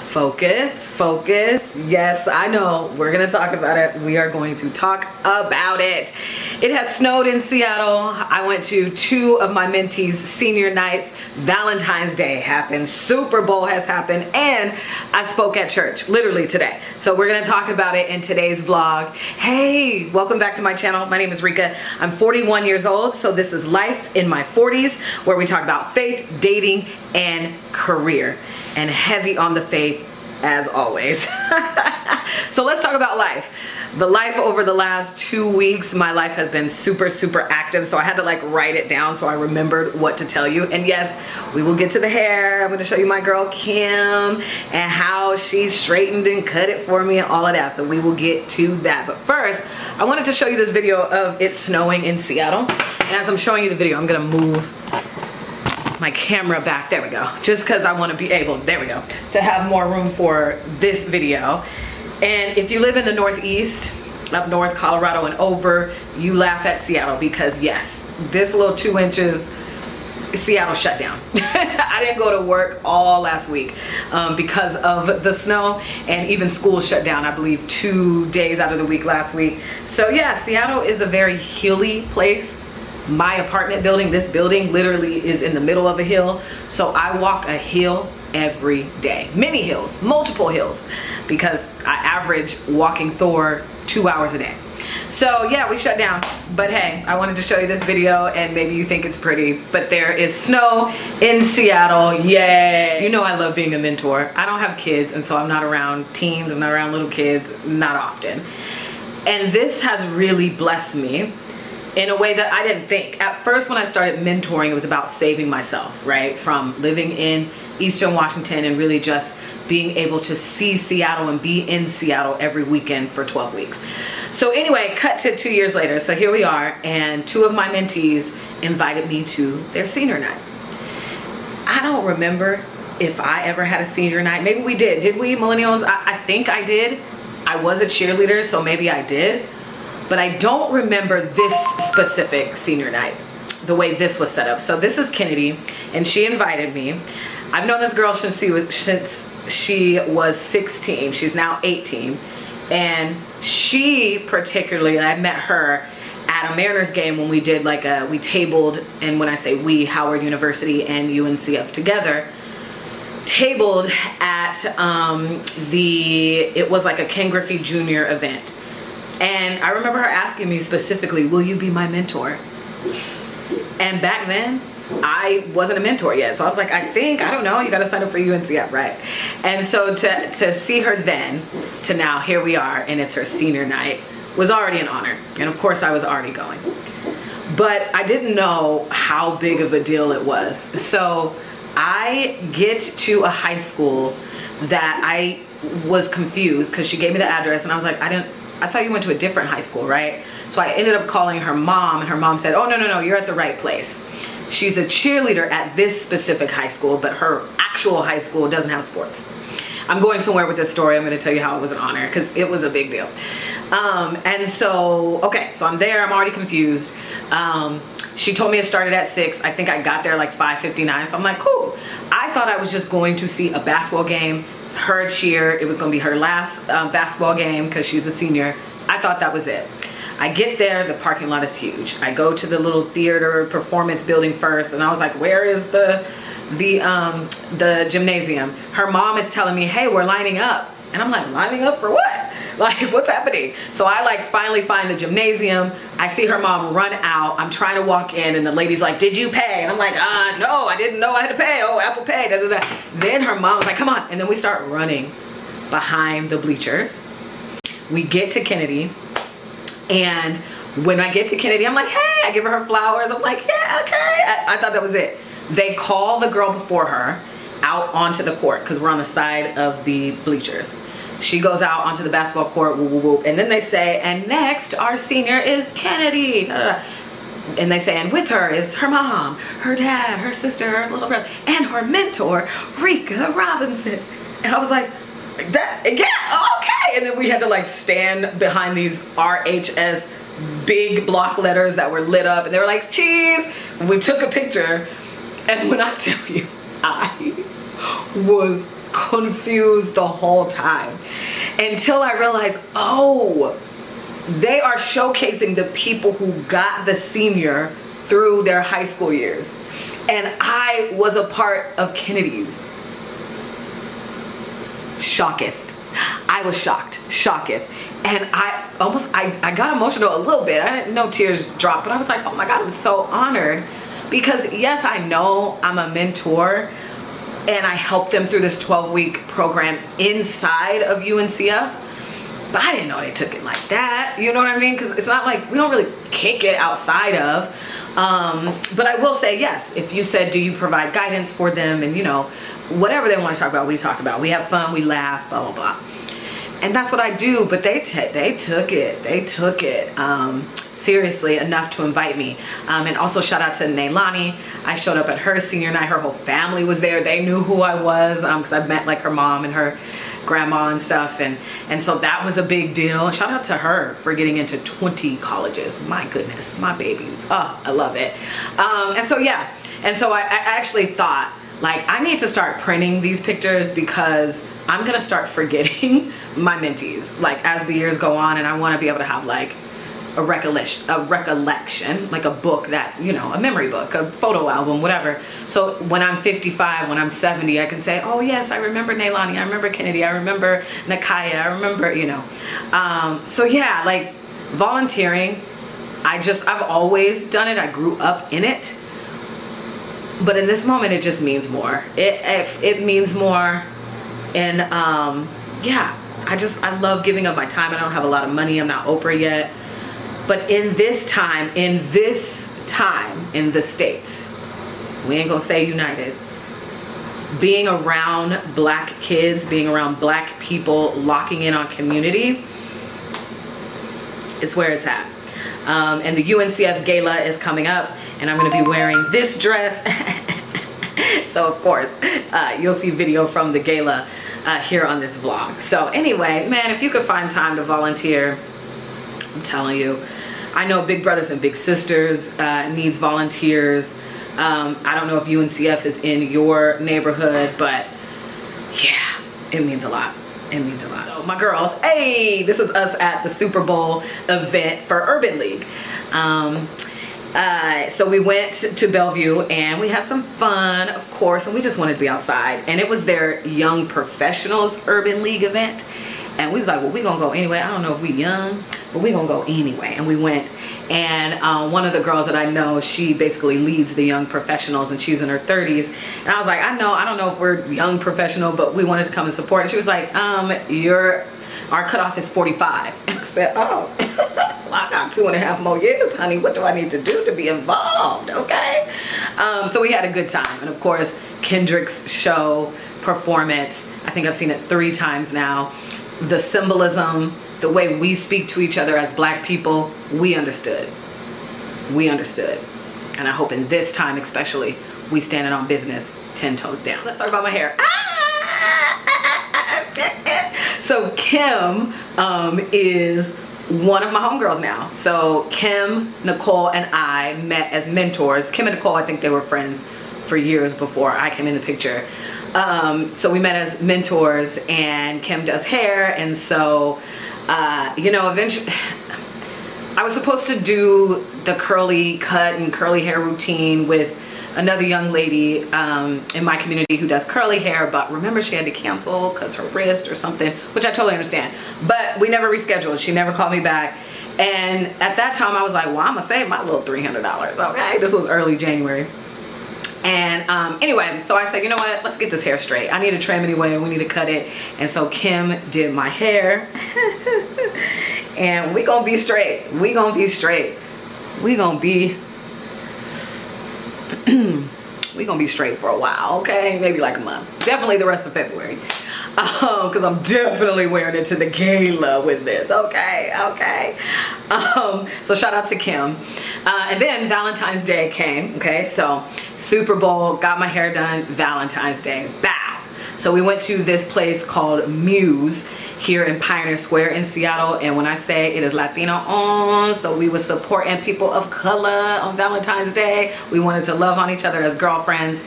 Focus, focus. Yes, I know. We're going to talk about it. We are going to talk about it. It has snowed in Seattle. I went to 2 of my mentees' senior nights. Valentine's Day happened. Super Bowl has happened. And I spoke at church literally today. So we're going to talk about it in today's vlog. Hey, welcome back to my channel. My name is Rika. I'm 41 years old. So this is Life in My 40s, where we talk about faith, dating, and career. And heavy on the faith as always. So let's talk about life. The life over the last 2 weeks, my life has been super active. So I had to like write it down so I remembered what to tell you. And yes, we will get to the hair. I'm going to show you my girl Kim and how she straightened and cut it for me and all of that. So we will get to that. But first, I wanted to show you this video of it snowing in Seattle. And as I'm showing you the video, I'm going to move my camera back, there we go, just because I want to be able, there we go, to have more room for this video. And if you live in the Northeast, up north, Colorado and over, you laugh at Seattle because yes, this little 2 inches, Seattle shut down. I didn't go to work all last week because of the snow, and even school shut down, I believe 2 days out of the week last week. So yeah, Seattle is a very hilly place. My apartment building, this building literally is in the middle of a hill. So I walk a hill every day. Many hills, multiple hills, because I average walking Thor 2 hours a day. So yeah, we shut down. But hey, I wanted to show you this video and maybe you think it's pretty, but there is snow in Seattle. Yay! You know I love being a mentor. I don't have kids, and so I'm not around teens, I'm not around little kids, not often. And this has really blessed me in a way that I didn't think. At first, when I started mentoring, it was about saving myself, right? From living in Eastern Washington and really just being able to see Seattle and be in Seattle every weekend for 12 weeks. So anyway, cut to 2 years later. So here we are, and 2 of my mentees invited me to their senior night. I don't remember if I ever had a senior night. Maybe we did. Did we, millennials? I think I did. I was a cheerleader, so maybe I did. But I don't remember this specific senior night, the way this was set up. So this is Kennedy, and she invited me. I've known this girl since she was 16. She's now 18. And she particularly, I met her at a Mariners game when we did like we tabled, and when I say we, Howard University and UNCF together, tabled at it was like a Ken Griffey Jr. event. And I remember her asking me specifically, will you be my mentor? And back then, I wasn't a mentor yet. So I was like, I don't know, you gotta sign up for UNCF, right? And so to see her then, to now, here we are, and it's her senior night, was already an honor. And of course I was already going. But I didn't know how big of a deal it was. So I get to a high school that I was confused because she gave me the address, and I was like, I thought you went to a different high school, right? So I ended up calling her mom, and her mom said, oh, no, you're at the right place. She's a cheerleader at this specific high school, but her actual high school doesn't have sports. I'm going somewhere with this story. I'm going to tell you how it was an honor, because it was a big deal. And so, okay, so I'm there. I'm already confused. She told me it started at 6. I think I got there like 5:59. So I'm like, cool. I thought I was just going to see a basketball game, her cheer. It was going to be her last basketball game because she's a senior. I thought that was it. I get there, the parking lot is huge. I go to the little theater performance building first, and I was like, where is the gymnasium? Her mom is telling me, hey, we're lining up. And I'm like, lining up for what? Like, what's happening? So I like finally find the gymnasium. I see her mom run out. I'm trying to walk in, and the lady's like, did you pay? And I'm like, no, I didn't know I had to pay. Oh, Apple Pay, da, da, da. Then her mom was like, come on. And then we start running behind the bleachers. We get to Kennedy, and when I get to Kennedy, I'm like, hey, I give her flowers. I'm like, yeah, okay. I thought that was it. They call the girl before her out onto the court because we're on the side of the bleachers. She goes out onto the basketball court, whoop, whoop, whoop, and then they say, and next, our senior is Kennedy. And they say, and with her is her mom, her dad, her sister, her little brother, and her mentor, Rika Robinson. And I was like, that, yeah, okay. And then we had to like stand behind these RHS big block letters that were lit up, and they were like, cheese. And we took a picture, and when I tell you, I was confused the whole time until I realized, oh, they are showcasing the people who got the senior through their high school years. And I was a part of Kennedy's. Shocketh. I was shocked. Shocketh. And I got emotional a little bit. I didn't know tears dropped, but I was like, oh my God, I'm so honored. Because yes, I know I'm a mentor and I helped them through this 12-week program inside of UNCF, but I didn't know they took it like that. You know what I mean? Because it's not like we don't really kick it outside of. But I will say, yes, if you said, do you provide guidance for them, and you know, whatever they want to talk about, we talk about. We have fun, we laugh, blah, blah, blah. And that's what I do. But they took it seriously enough to invite me. And also shout out to Nailani. I showed up at her senior night. Her whole family was there. They knew who I was because I met like her mom and her grandma and stuff, and so that was a big deal. Shout out to her for getting into 20 colleges. My goodness, my babies. Oh, I love it. And so yeah, and so I actually thought, like, I need to start printing these pictures because I'm gonna start forgetting my mentees like as the years go on, and I want to be able to have like a recollection, like a book that, you know, a memory book, a photo album, whatever. So when I'm 55, when I'm 70, I can say, oh yes, I remember Nailani, I remember Kennedy, I remember Nakaya, I remember, you know. So yeah, like volunteering, I've always done it. I grew up in it. But in this moment, it just means more. It means more. And yeah, I love giving up my time. I don't have a lot of money. I'm not Oprah yet. But in this time in the States, we ain't gonna say united, being around black kids, being around black people, locking in on community, it's where it's at. And the UNCF Gala is coming up, and I'm gonna be wearing this dress. So of course, you'll see video from the gala here on this vlog. So anyway, man, if you could find time to volunteer, I'm telling you, I know Big Brothers and Big Sisters needs volunteers. I don't know if UNCF is in your neighborhood, but yeah, it means a lot. It means a lot. So my girls, hey, this is us at the Super Bowl event for Urban League. So we went to Bellevue and we had some fun, of course, and we just wanted to be outside. And it was their Young Professionals Urban League event. And we was like, well, we gonna go anyway. I don't know if we young, but we gonna go anyway. And we went. And one of the girls that I know, she basically leads the Young Professionals, and she's in her 30s. And I was like, I don't know if we're young professional, but we wanted to come and support. And she was like, our cutoff is 45. And I said, oh, well, I got 2.5 more years, honey. What do I need to do to be involved? Okay. So we had a good time. And of course, Kendrick's show performance, I think I've seen it 3 times now. The symbolism, the way we speak to each other as black people, we understood. We understood. And I hope in this time especially, we standing on business 10 toes down. Let's talk about my hair. So Kim is one of my homegirls now. So Kim, Nicole, and I met as mentors. Kim and Nicole, I think they were friends for years before I came in the picture. So we met as mentors, and Kim does hair. And so, you know, eventually I was supposed to do the curly cut and curly hair routine with another young lady in my community who does curly hair, but remember she had to cancel because her wrist or something, which I totally understand. But we never rescheduled. She never called me back. And at that time I was like, well, I'm gonna save my little $300. Okay, this was early January. And anyway, so I said, you know what, let's get this hair straight. I need to trim anyway, and we need to cut it. And so Kim did my hair. And we gonna be straight. We gonna be straight. We gonna be we gonna be straight for a while, okay? Maybe like a month. Definitely the rest of February. Because I'm definitely wearing it to the gala with this, okay? So shout out to Kim. And then Valentine's Day came, okay? So Super Bowl, got my hair done, Valentine's Day, bow. So we went to this place called Muse here in Pioneer Square in Seattle. And when I say it is Latino on, so we were supporting people of color on Valentine's Day. We wanted to love on each other as girlfriends.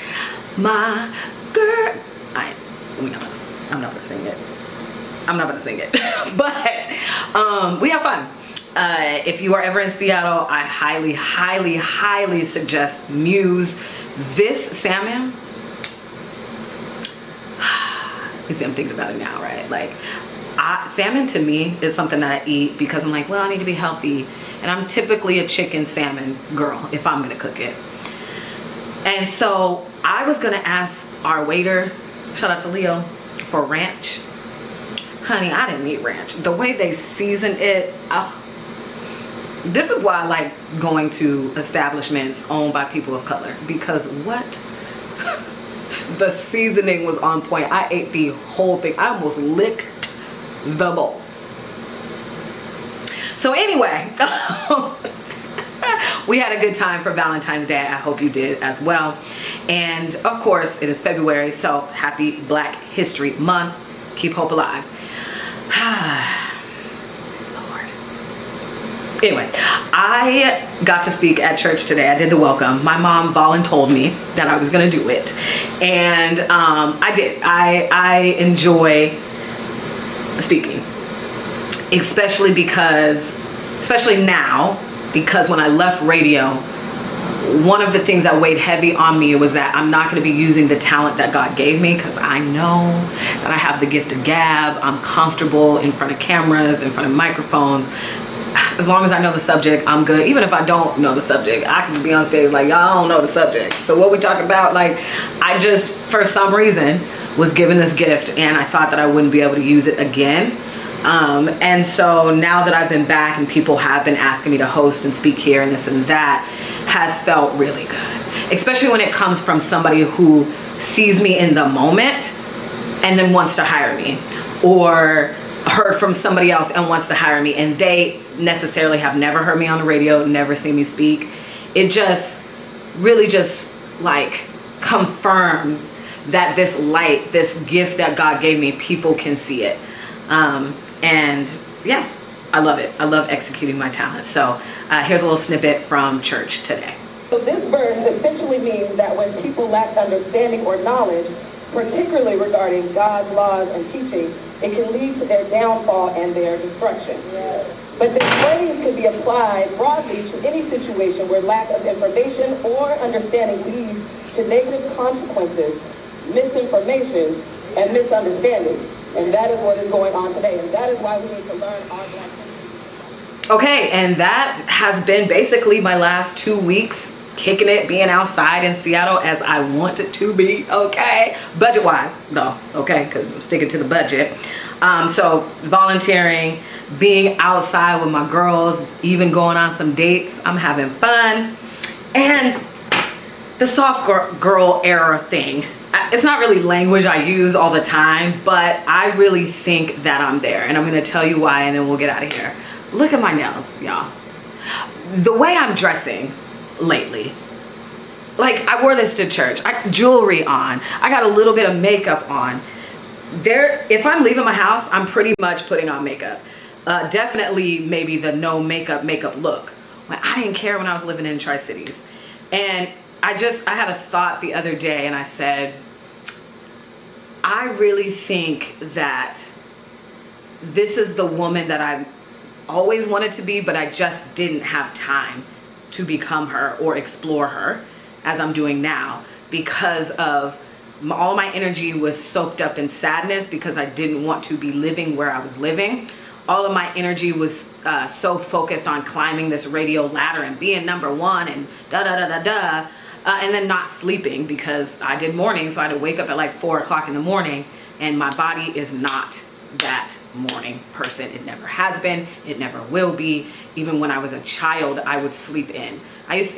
My girl, we're not gonna I'm not gonna sing it. I'm not gonna sing it. But we have fun. If you are ever in Seattle, I highly, highly, highly suggest Muse. This salmon, you see, I'm thinking about it now, right? Like, salmon to me is something that I eat because I'm like, well, I need to be healthy. And I'm typically a chicken salmon girl if I'm gonna cook it. And so I was gonna ask our waiter, shout out to Leo, for ranch. Honey, I didn't need ranch. The way they season it, this is why I like going to establishments owned by people of color, because what? The seasoning was on point. I ate the whole thing. I almost licked the bowl. So anyway, we had a good time for Valentine's Day. I hope you did as well. And of course, it is February, so happy Black History Month. Keep hope alive. Lord. Anyway, I got to speak at church today. I did the welcome. My mom voluntold me that I was going to do it. And I did. I enjoy speaking. Especially now, because when I left radio, one of the things that weighed heavy on me was that I'm not going to be using the talent that God gave me, because I know that I have the gift of gab. I'm comfortable in front of cameras, in front of microphones. As long as I know the subject, I'm good. Even if I don't know the subject, I can be on stage like, y'all don't know the subject. So what we talking about? Like, I just, for some reason, was given this gift, and I thought that I wouldn't be able to use it again. And so now that I've been back and people have been asking me to host and speak here and this and that, has felt really good. Especially when it comes from somebody who sees me in the moment and then wants to hire me, or heard from somebody else and wants to hire me, and they necessarily have never heard me on the radio, never seen me speak. It just really just like confirms that this light, this gift that God gave me, people can see it. And yeah, I love it. I love executing my talent. So here's a little snippet from church today. So this verse essentially means that when people lack understanding or knowledge, particularly regarding God's laws and teaching, it can lead to their downfall and their destruction. But this phrase can be applied broadly to any situation where lack of information or understanding leads to negative consequences, misinformation, and misunderstanding. And that is what is going on today. And that is why we need to learn our Black history. Okay, and that has been basically my last 2 weeks kicking it, being outside in Seattle as I want it to be, okay? Budget-wise, though, okay, because I'm sticking to the budget. So volunteering, being outside with my girls, even going on some dates. I'm having fun. And the soft girl era thing. It's not really language I use all the time, but I really think that I'm there. And I'm going to tell you why, and then we'll get out of here. Look at my nails, y'all. The way I'm dressing lately, like I wore this to church. Jewelry on. I got a little bit of makeup on. If I'm leaving my house, I'm pretty much putting on makeup. Definitely maybe the no makeup look. I didn't care when I was living in Tri-Cities. And I had a thought the other day, and I said, I really think that this is the woman that I always wanted to be, but I just didn't have time to become her or explore her as I'm doing now, because of all my energy was soaked up in sadness because I didn't want to be living where I was living. All of my energy was so focused on climbing this radio ladder and being number one and da-da-da-da-da. And then not sleeping because I did morning, so I had to wake up at like 4 o'clock in the morning, and my body is not that morning person. It never has been. It never will be. Even when I was a child, I would sleep in.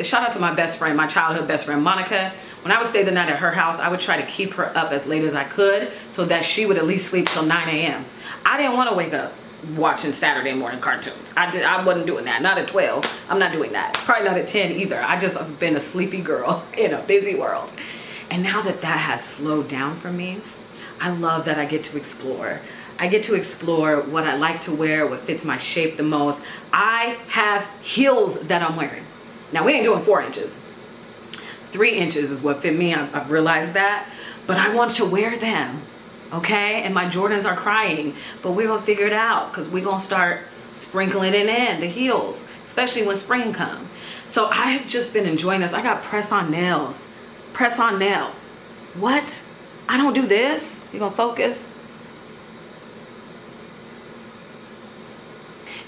Shout out to my best friend, my childhood best friend, Monica. When I would stay the night at her house, I would try to keep her up as late as I could so that she would at least sleep till 9 a.m. I didn't want to wake up watching Saturday morning cartoons. I wasn't doing that. Not at 12. I'm not doing that. Probably not at 10 either. I just have been a sleepy girl in a busy world. And now that has slowed down for me, I love that I get to explore. I get to explore what I like to wear, what fits my shape the most. I have heels that I'm wearing. Now, we ain't doing 4 inches. 3 inches is what fit me. I've realized that. But I want to wear them. okay? And my Jordans are crying, but we're gonna figure it out because we're gonna start sprinkling it in the heels, especially when spring comes. So I've just been enjoying this. I got press-on nails. Press-on nails. What? I don't do this? You gonna focus?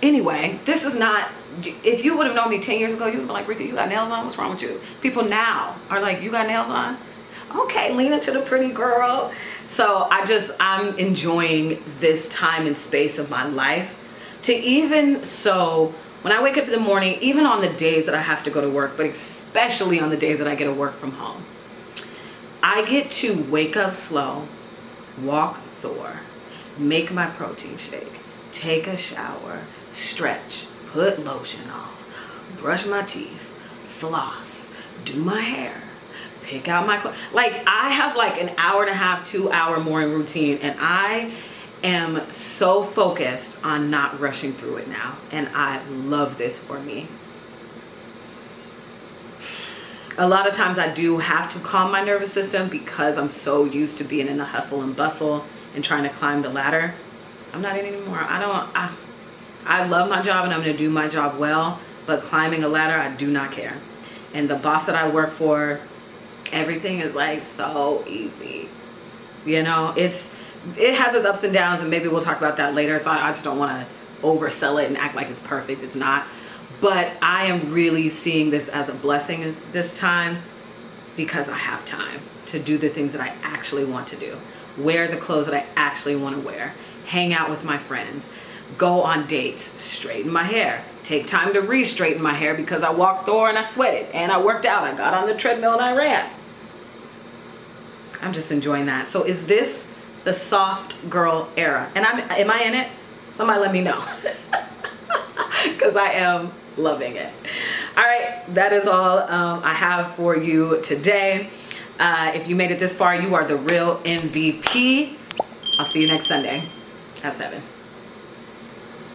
Anyway, this is not, if you would have known me 10 years ago, you would be like, Rika, you got nails on? What's wrong with you? People now are like, you got nails on? Okay, lean into the pretty girl. So I'm enjoying this time and space of my life to even so when I wake up in the morning, even on the days that I have to go to work, but especially on the days that I get to work from home, I get to wake up slow, walk Thor, make my protein shake, take a shower, stretch, put lotion on, brush my teeth, floss, do my hair, pick out my clothes. Like I have like an hour and a half, 2 hour morning routine, and I am so focused on not rushing through it now. And I love this for me. A lot of times I do have to calm my nervous system because I'm so used to being in the hustle and bustle and trying to climb the ladder. I'm not in anymore. I love my job and I'm gonna do my job well, but climbing a ladder, I do not care. And the boss that I work for, everything is like so easy. You know, it has its ups and downs, and maybe we'll talk about that later. So I just don't want to oversell it and act like it's perfect. It's not. But I am really seeing this as a blessing this time because I have time to do the things that I actually want to do. Wear the clothes that I actually want to wear. Hang out with my friends. Go on dates. Straighten my hair. Take time to re-straighten my hair because I walked Thor and I sweated and I worked out. I got on the treadmill and I ran. I'm just enjoying that. So is this the soft girl era? And am I in it? Somebody let me know. Because I am loving it. All right, that is all I have for you today. If you made it this far, you are the real MVP. I'll see you next Sunday at 7.